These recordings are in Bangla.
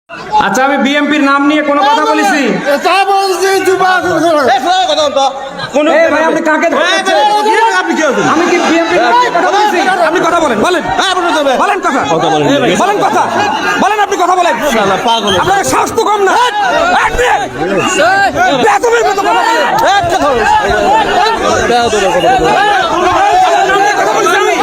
আচ্ছা, আমি বিএনপির নাম নিয়ে কোনো কথা বলেছি? এই ভাই, আপনি কাকে ধরছেন? আমি কি বিএনপির নাম নিয়ে কথা বলেছি? আপনি কথা বলেন, বলেন বলেন কথা বলেন কথা বলেন, আপনি কথা বলেন। আপনার সাহস তো কম না। বেতনের মতো কথা বলেন। কথা বলছি আমি।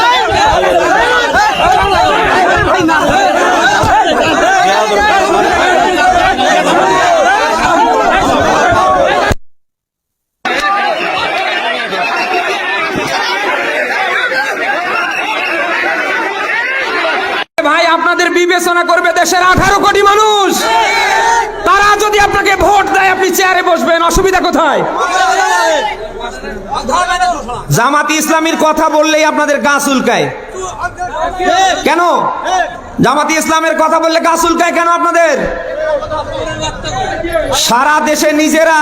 ভাই, আপনাদের বিবেচনা করবে দেশের 18 কোটি মানুষ। তারা যদি আপনাকে ভোট দেয়, আপনি চেয়ারে বসবেন, অসুবিধা কোথায়? জামাতি ইসলামীর কথা বললেই আপনাদের গা চুলকায় কেন? জামাতি ইসলামের কথা বললে গা চুলকায় কেন আপনাদের? সারা দেশে নিজেরা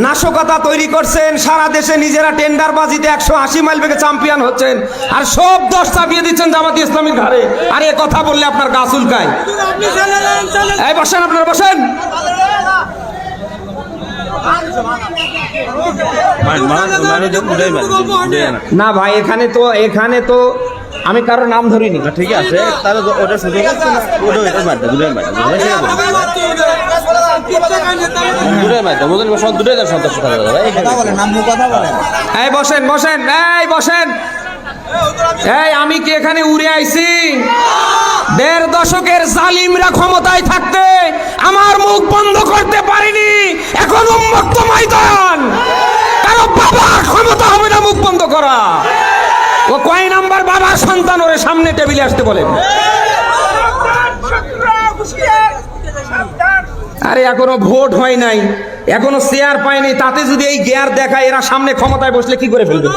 নাশকতা তৈরি করছেন, সারা দেশে নিজেরা টেন্ডারবাজিতে 180 মাইল বেগে চ্যাম্পিয়ন হচ্ছেন, আর সব দোষ চাপিয়ে দিচ্ছেন জামাতি ইসলামীর ঘাড়ে। আর এ কথা বললে আপনার গা চুলকায়। এই বসেন, আপনারা বসেন। না ভাই, এখানে তো আমি কারোর নাম ধরিনি। ঠিক আছে, তাহলে ওটা শুধু এই বসেন বসেন, এই বসেন। এই আমি কি এখানে উড়ে আইছি? 1.5 দশকের জালিমরা ক্ষমতায় থাকতে আমার মুখ বন্ধ করতে পারিনি। এখন উন্মুক্ত ময়দান, কারো বাবা ক্ষমতা হবে না মুখ বন্ধ করা। ও কয় নাম্বার বাবা সন্তান, ওরে সামনে টেবিলে আসতে বলেন। আরে এখনো ভোট হয় নাই, এখনো চেয়ার পায়নি, তাতে যদি এই গিয়ার দেখায়, এরা সামনে ক্ষমতায় বসলে কি করে ফেলবে?